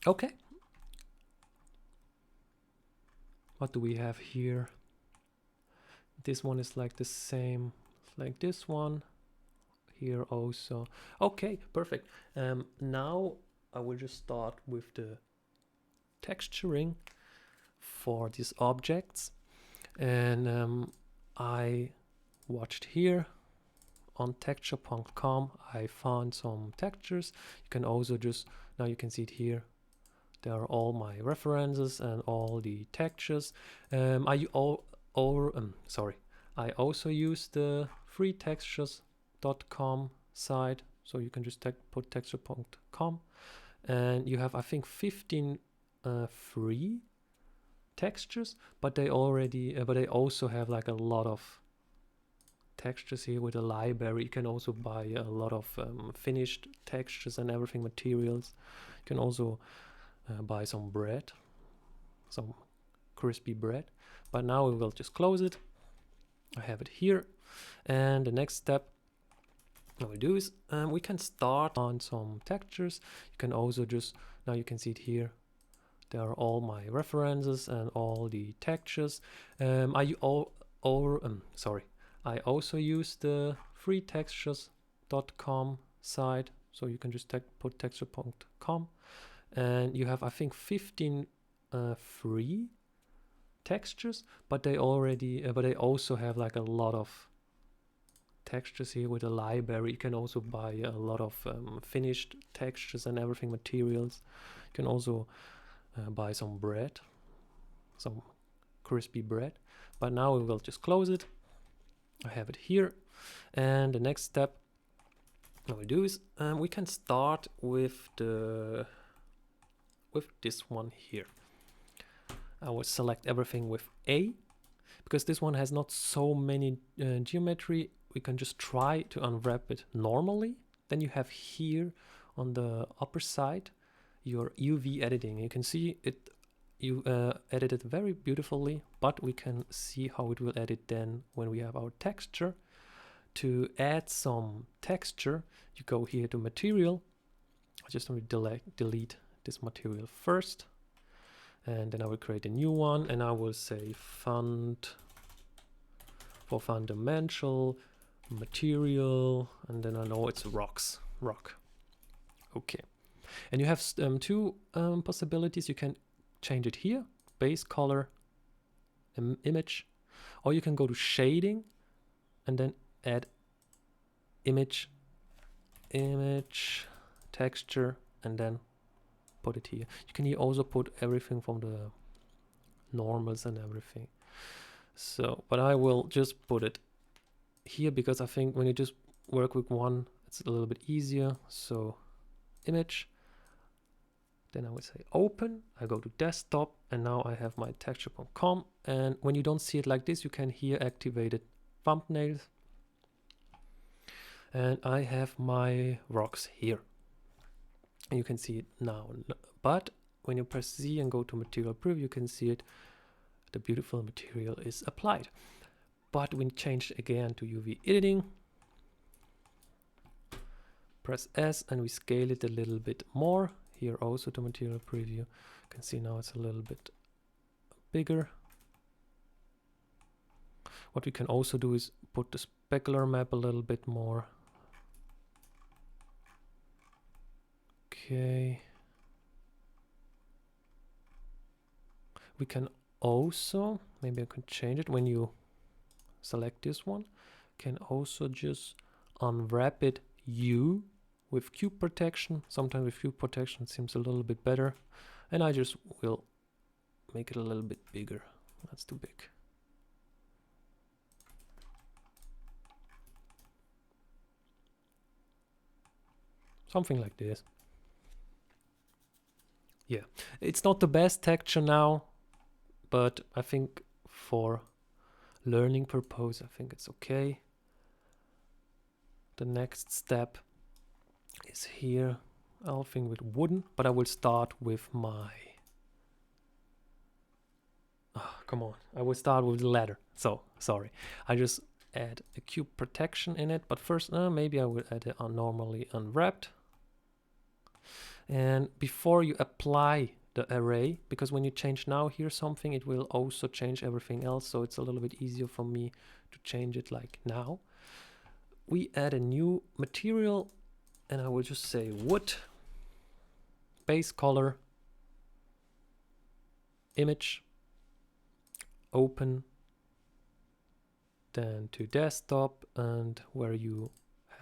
Okay. What do we have here? This one is like the same like this one. Here also. Okay, perfect. Now I will just start with the texturing for these objects. And I watched here on texture.com. I found some textures. You can also just, now you can see it here. There are all my references and all the textures. I also use the freetextures.com site. So you can just put texture.com and you have, I think, 15 free textures, but they also have like a lot of textures here with a library. You can also buy a lot of finished textures and everything, materials. You can also buy some bread, some crispy bread. But now we will just close it. I have it here, and the next step what we'll do is we can start on some textures. You can also just, now you can see it here. There are all my references and all the textures. I also use the freetextures.com site. So you can just put texture.com and you have, I think, 15 free textures, but they also have like a lot of textures here with a library. You can also buy a lot of finished textures and everything, materials. You can also buy some bread, some crispy bread. But now we will just close it. I have it here, and the next step what we do is we can start with this one here. I will select everything with A, because this one has not so many geometry. We can just try to unwrap it normally. Then you have here on the upper side your UV editing. You can see it, you edit it very beautifully, but we can see how it will edit then when we have our texture. To add some texture, you go here to material. I just want to delete this material first, and then I will create a new one, and I will say font for fundamental material, and then I know it's rock. Okay, and you have two possibilities. You can change it here, base color, image, or you can go to shading and then add image, texture, and then put it here. You can here also put everything from the normals and everything. So, but I will just put it here because I think when you just work with one, it's a little bit easier. So image, then I will say open. I go to desktop, and now I have my texture.com. And when you don't see it like this, you can here activate it thumbnails. And I have my rocks here. And you can see it now. But when you press Z and go to material preview, you can see it. The beautiful material is applied. But when change again to UV editing, press S and we scale it a little bit more. Here also to material preview. You can see now it's a little bit bigger. What we can also do is put the specular map a little bit more. Okay. We can also, maybe I can change it when you select this one, can also just unwrap it U with cube protection. Sometimes with cube protection it seems a little bit better, and I just will make it a little bit bigger. That's too big. Something like this. Yeah, it's not the best texture now, but I think for learning purpose, I think it's okay. The next step is here, I'll think with wooden, but I will start with my, come on, I will start with the ladder. So, sorry, I just add a cube protection in it, but first maybe I will add it on normally unwrapped. And before you apply the array, because when you change now here something, it will also change everything else, so it's a little bit easier for me to change it like now. We add a new material, and I will just say wood, base color, image, open, then to desktop, and where you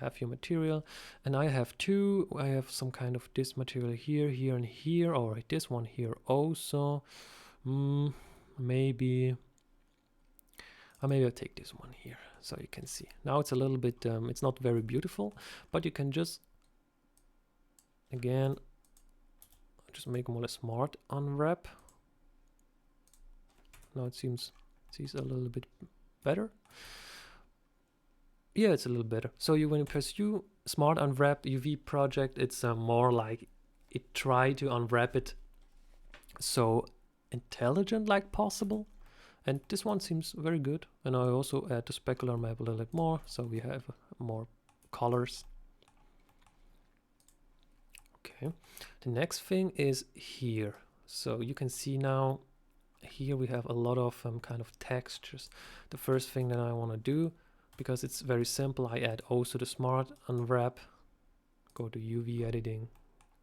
have your material. And I have two. I have some kind of this material here, here, and here, or this one here also. Maybe I'll take this one here so you can see. Now it's a little bit, it's not very beautiful, but you can just, again, just make more or less smart unwrap. Now it seems a little bit better. Yeah, it's a little better. So when you pursue smart unwrap UV project, it's more like it try to unwrap it so intelligent like possible. And this one seems very good. And I also add the specular map a little bit more, so we have more colors. Okay, the next thing is here. So you can see now here we have a lot of kind of textures. The first thing that I want to do, because it's very simple, I add also the smart unwrap. Go to UV editing.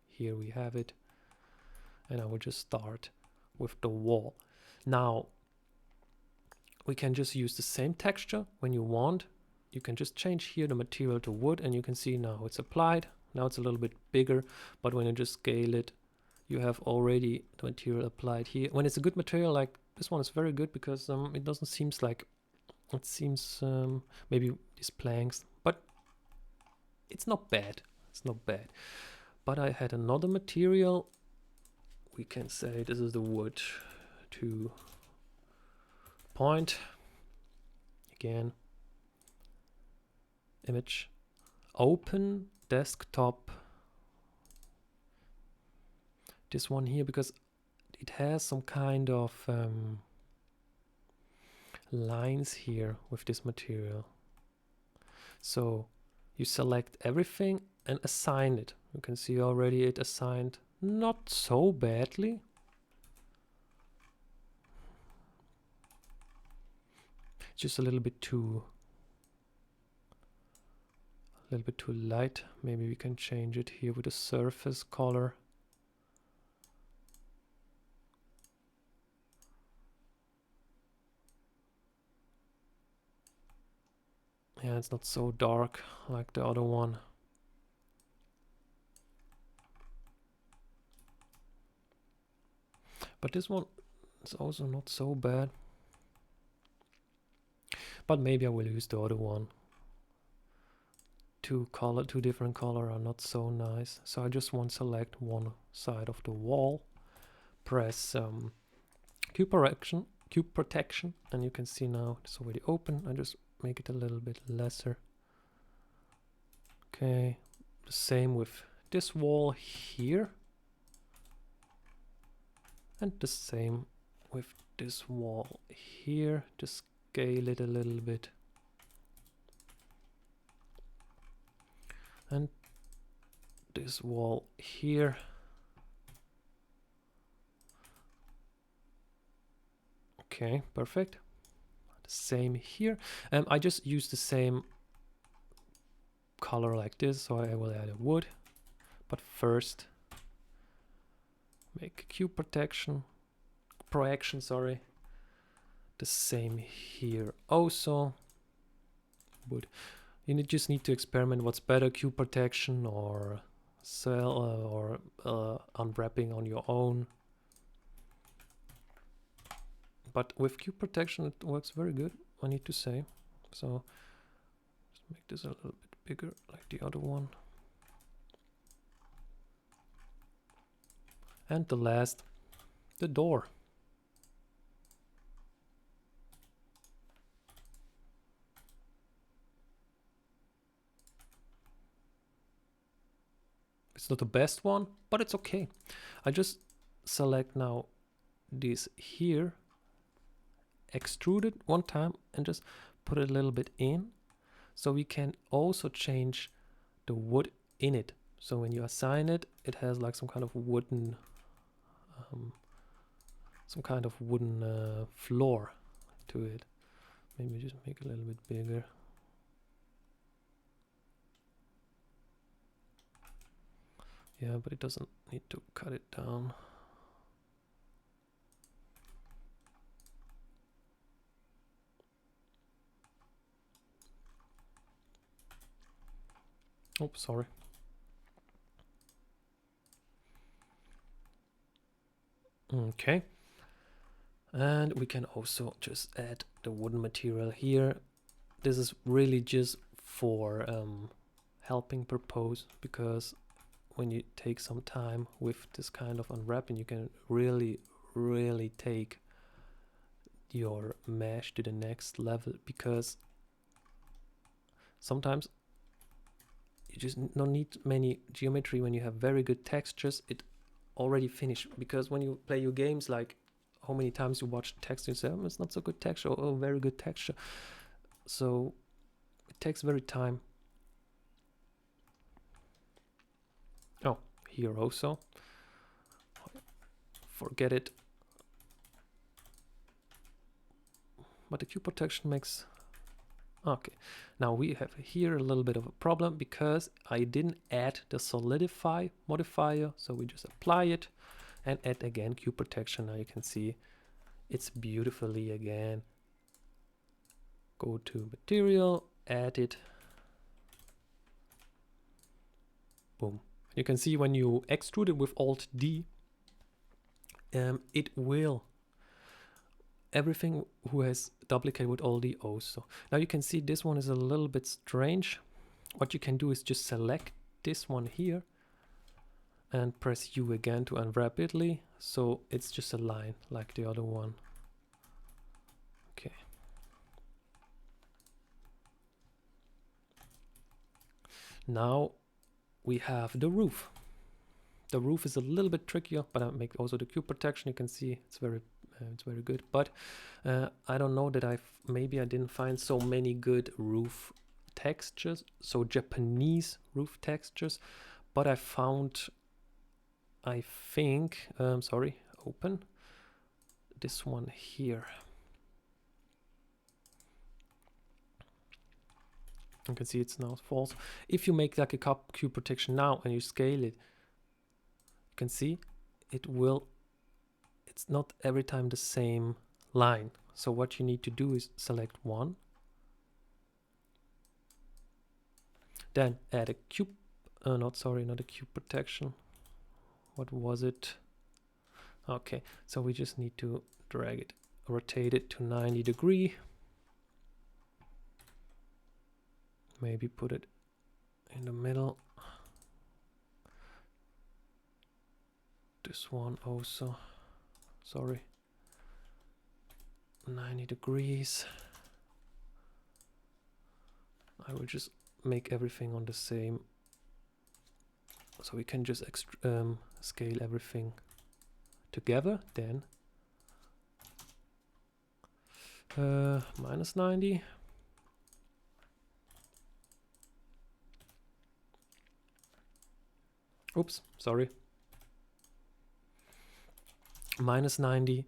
Here we have it. And I will just start with the wall. Now we can just use the same texture when you want. You can just change here the material to wood, and you can see now it's applied. Now it's a little bit bigger, but when you just scale it, you have already the material applied here. When it's a good material, like this one is very good, because it doesn't seem like, it seems maybe these planks, but it's not bad. It's not bad. But I had another material. We can say this is the wood to point. Again, image, open, desktop. This one here, because it has some kind of lines here with this material. So you select everything and assign it. You can see already it assigned not so badly. Just a little bit too light. Maybe we can change it here with the surface color. Yeah, it's not so dark like the other one. But this one is also not so bad. But maybe I will use the other one. Two different color are not so nice. So I just want to select one side of the wall. Press cube protection, and you can see now it's already open. I just make it a little bit lesser. Okay, the same with this wall here. And the same with this wall here. Just scale it a little bit. And this wall here. Okay, perfect. The same here. I just use the same color like this, so I will add a wood. But first, make cube projection, sorry. The same here also. Wood. You just need to experiment what's better, cube protection or unwrapping on your own. But with cube protection it works very good, I need to say. So just make this a little bit bigger like the other one. And the last, the door. It's not the best one, but it's okay. I just select now this here, extrude it one time and just put it a little bit in. So we can also change the wood in it. So when you assign it, it has like some kind of wooden floor to it. Maybe just make it a little bit bigger. Yeah, but it doesn't need to cut it down. Oh, sorry. Okay. And we can also just add the wooden material here. This is really just for helping purpose, because when you take some time with this kind of unwrapping, you can really take your mesh to the next level, because sometimes you just don't need many geometry. When you have very good textures, it already finished, because when you play your games, like how many times you watch text and say, oh, it's not so good texture, or oh, very good texture. So it takes very time. Oh, here also, forget it. But the Q protection makes, okay. Now we have here a little bit of a problem, because I didn't add the solidify modifier. So we just apply it and add again Q protection. Now you can see it's beautifully again. Go to material, add it. Boom. You can see when you extrude it with Alt D, it will, everything who has duplicate with Alt D also. Now you can see this one is a little bit strange. What you can do is just select this one here and press U again to unwrap it. So it's just a line like the other one. Okay. Now we have the roof. The roof is a little bit trickier, but I make also the cube protection. You can see it's very good. But I don't know that maybe I didn't find so many good roof textures, so Japanese roof textures. But I found, I think, sorry, open this one here. You can see it's now false. If you make like a cube protection now and you scale it, you can see it will, it's not every time the same line. So what you need to do is select one, then add a cube, not a cube protection. What was it? Okay, so we just need to drag it, rotate it to 90 degrees. Maybe put it in the middle. This one also, sorry, 90 degrees. I will just make everything on the same, so we can just scale everything together. Then minus 90. Oops, sorry. Minus 90.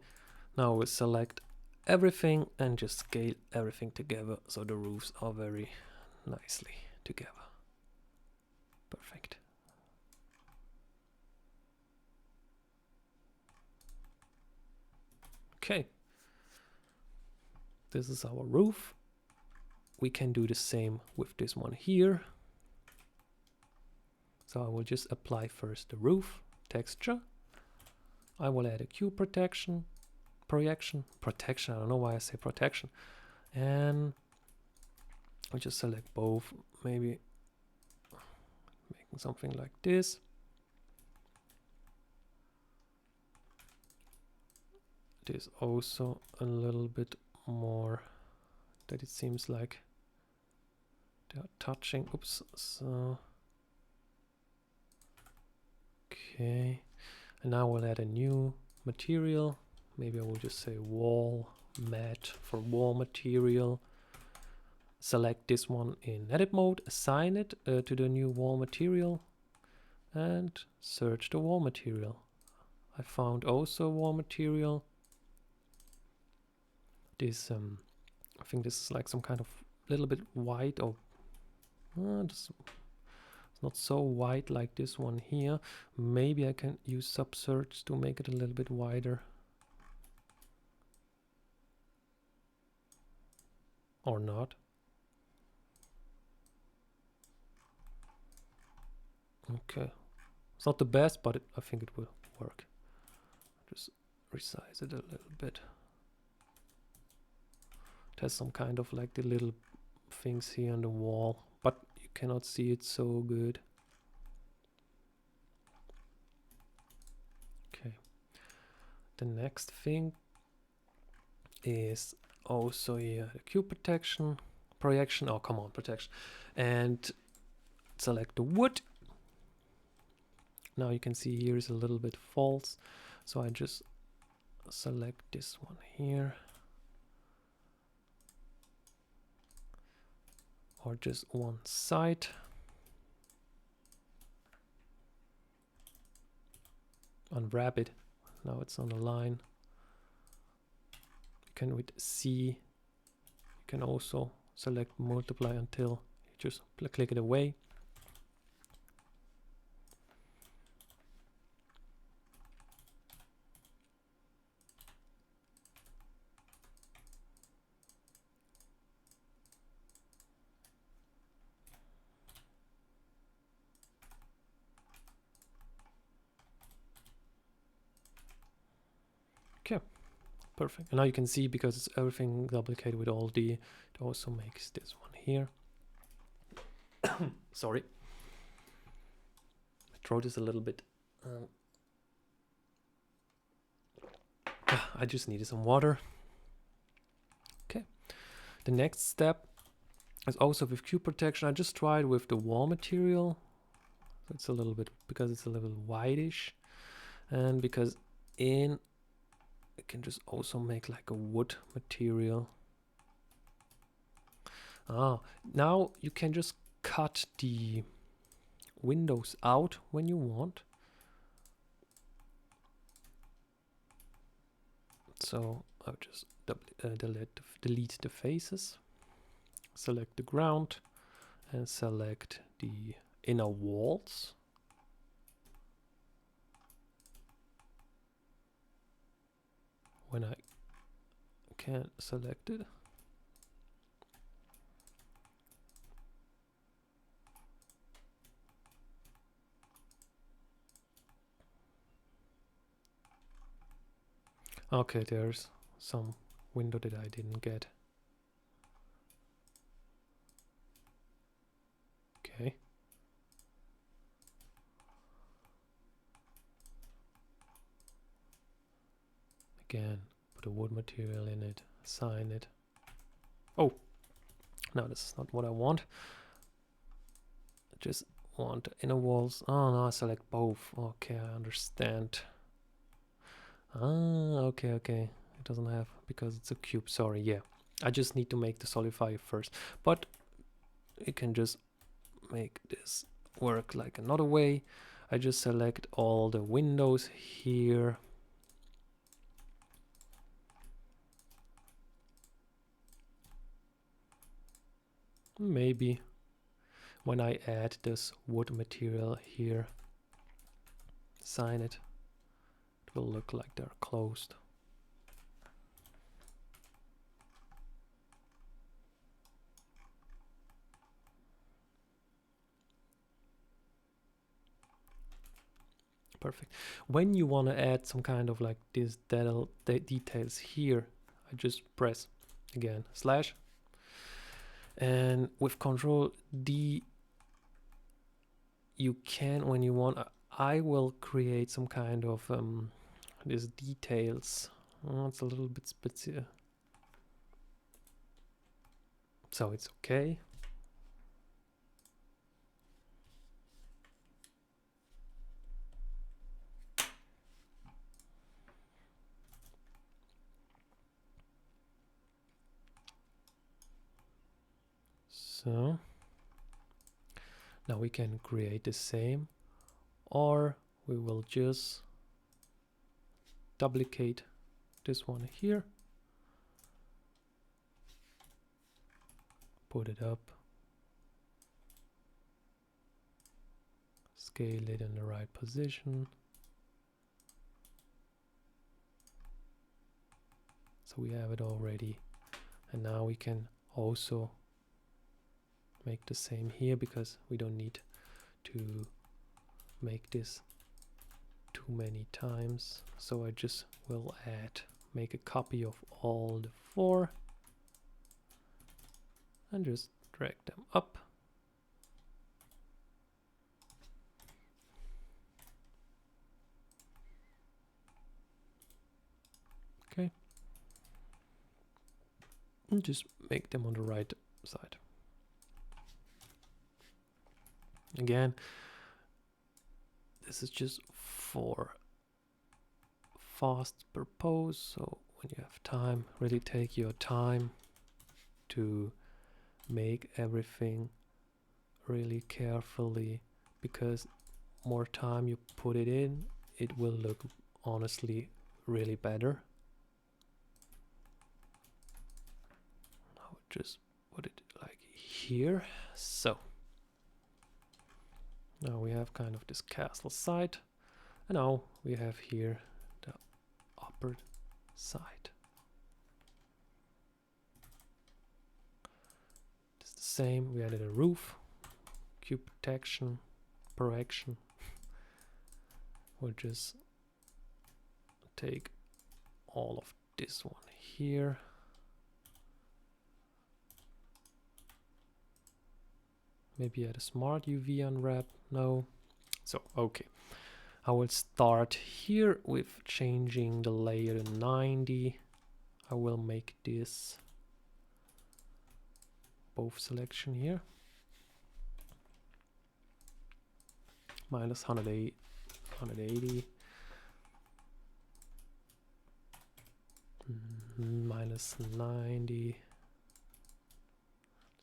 Now we'll select everything and just scale everything together, so the roofs are very nicely together. Perfect. Okay. This is our roof. We can do the same with this one here. So I will just apply first the roof texture. I will add a cube protection, projection, I don't know why I say protection. And I'll just select both, maybe making something like this. This also a little bit more that it seems like they are touching. Oops, so okay. And now we'll add a new material. Maybe I will just say wall mat for wall material. Select this one in edit mode, assign it to the new wall material. and search the wall material. I found also wall material. This I think this is like some kind of little bit white, or it's not so white like this one here. Maybe I can use subsearch to make it a little bit wider. Or not. Okay. It's not the best, but I think it will work. Just resize it a little bit. It has some kind of like the little things here on the wall, but you cannot see it so good. Okay. The next thing is also here the cube projection. Oh, come on, protection. And select the wood. Now you can see here is a little bit false. So I just select this one here. Or just one side. Unwrap it. Now it's on a line. You can with C, you can also select multiply until you just click it away. Okay, perfect. And now you can see, because it's everything duplicated with all the, it also makes this one here. Sorry. My throat is a little bit... I just needed some water. Okay. The next step is also with cube protection. I just tried with the wall material. It's a little bit, because it's a little whitish. And because you can just also make like a wood material. Now you can just cut the windows out when you want. So I'll just delete the faces, select the ground, and select the inner walls. When I can select it, okay, there's some window that I didn't get. Okay. Again, put a wood material in it, assign it. Oh, no, this is not what I want. I just want inner walls. Oh no, I select both. Okay, I understand. Okay. It doesn't have, because it's a cube. Sorry, yeah. I just need to make the solidifier first. But you can just make this work like another way. I just select all the windows here. Maybe when I add this wood material here, sign it, it will look like they're closed. Perfect. When you want to add some kind of like these details here, I just press again slash, and with Control D you can, when you want, I will create some kind of these details. It's a little bit spitzy, so it's okay. So now we can create the same or we will just duplicate this one here, put it up, scale it in the right position. So we have it already, and now we can also make the same here because we don't need to make this too many times. So I just will make a copy of all the 4 and just drag them up. Okay. And just make them on the right side. Again, this is just for fast purpose, so when you have time, really take your time to make everything really carefully, because more time you put it in, it will look honestly really better. I'll just put it like here. So now we have kind of this castle side, and now we have here the upper side. It's the same. We added a roof, cube protection, projection. We'll just take all of this one here. Maybe add a smart UV unwrap. No. So, okay. I will start here with changing the layer to 90. I will make this both selection here. Minus 180. Minus 90.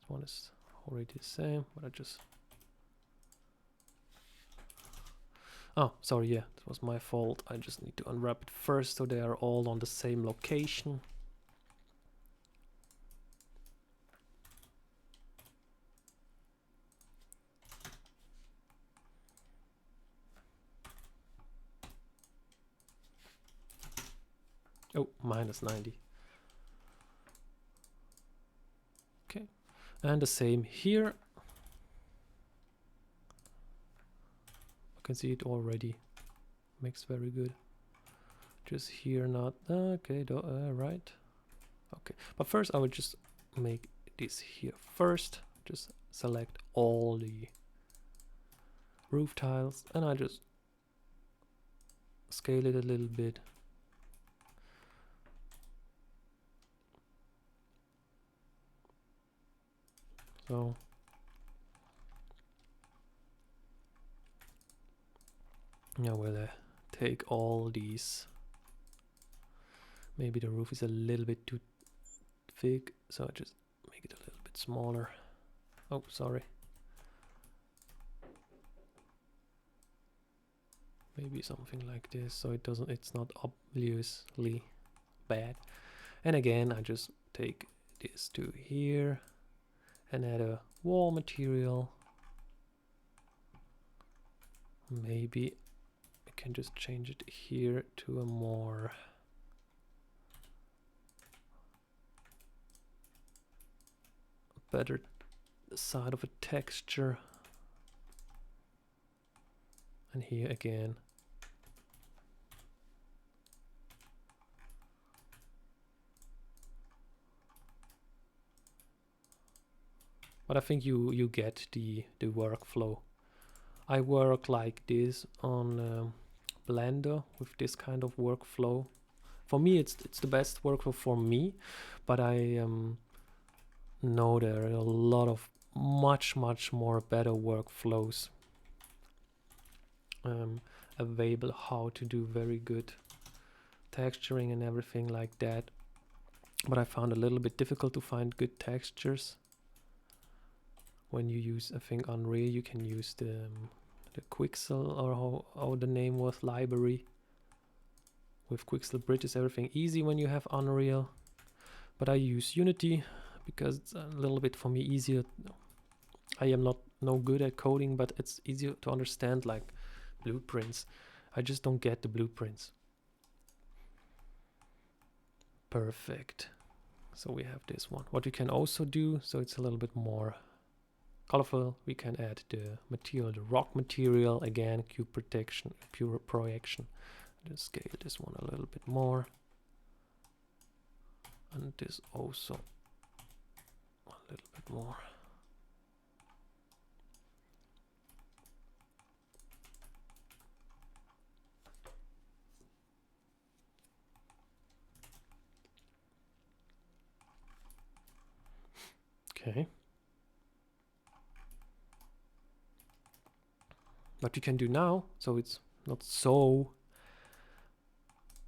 This one is already the same, but I just... Oh, sorry, yeah, that was my fault. I just need to unwrap it first so they are all on the same location. Oh, minus 90. Okay, and the same here. You can see it already makes very good. Just here, not okay. Right. Okay, but first I will just make this here first. Just select all the roof tiles, and I just scale it a little bit. So now we'll take all these. Maybe the roof is a little bit too thick, so I just make it a little bit smaller. Oh, sorry. Maybe something like this, so it's not obviously bad. And again, I just take this to here and add a wall material. Maybe I can just change it here to a more better side of a texture. And here again, but I think you get the workflow. I work like this on Blender with this kind of workflow. For me, it's the best workflow for me, but I know there are a lot of much more better workflows available, how to do very good texturing and everything like that. But I found it a little bit difficult to find good textures. When you use, I think, Unreal, you can use the the Quixel, or how the name was, library. With Quixel Bridge is everything easy when you have Unreal. But I use Unity because it's a little bit for me easier. I am not no good at coding, but it's easier to understand, like blueprints. I just don't get the blueprints. Perfect. So we have this one. What we can also do, so it's a little bit more colorful, we can add the material, the rock material, again, cube protection, pure projection. Just scale this one a little bit more. And this also a little bit more. Okay. What we can do now, so it's not so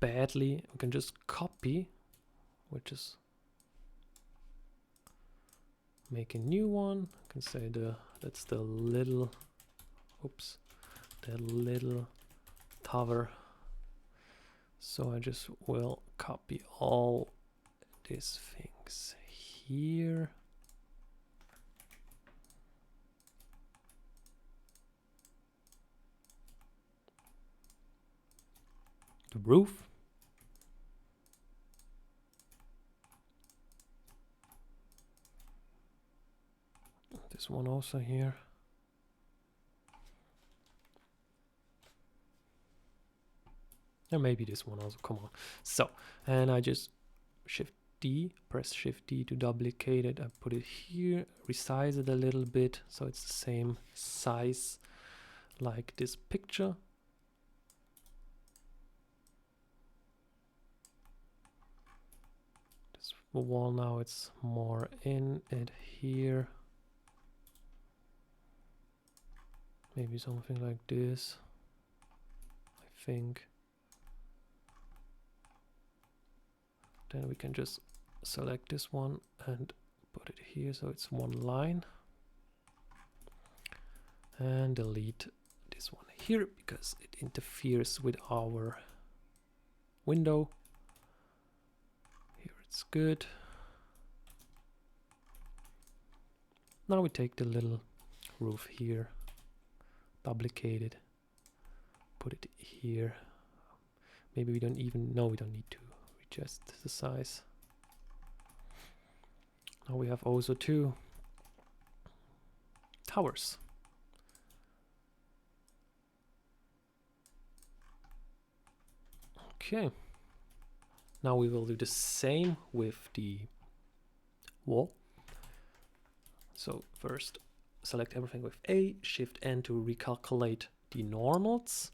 badly, we can just copy, which is make a new one. I can say that's the little, oops, the little tower. So I just will copy all these things here. The roof. This one also here. And maybe this one also, come on. So, and I just Shift D, press Shift D to duplicate it. I put it here, resize it a little bit so it's the same size like this picture. This wall now, it's more in it here. Maybe something like this, I think. Then we can just select this one and put it here so it's one line. And delete this one here because it interferes with our window. Here it's good. Now we take the little roof here, duplicate it, put it here. Maybe we don't even know, we don't need to adjust the size. Now we have also two towers. Okay. Now we will do the same with the wall. So first select everything with A, Shift N to recalculate the normals.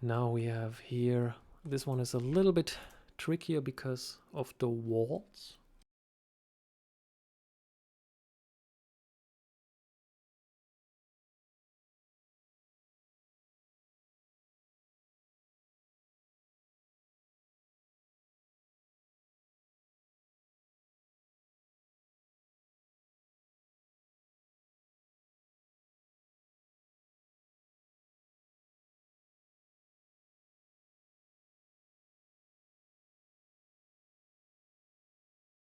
Now we have here, this one is a little bit trickier because of the walls.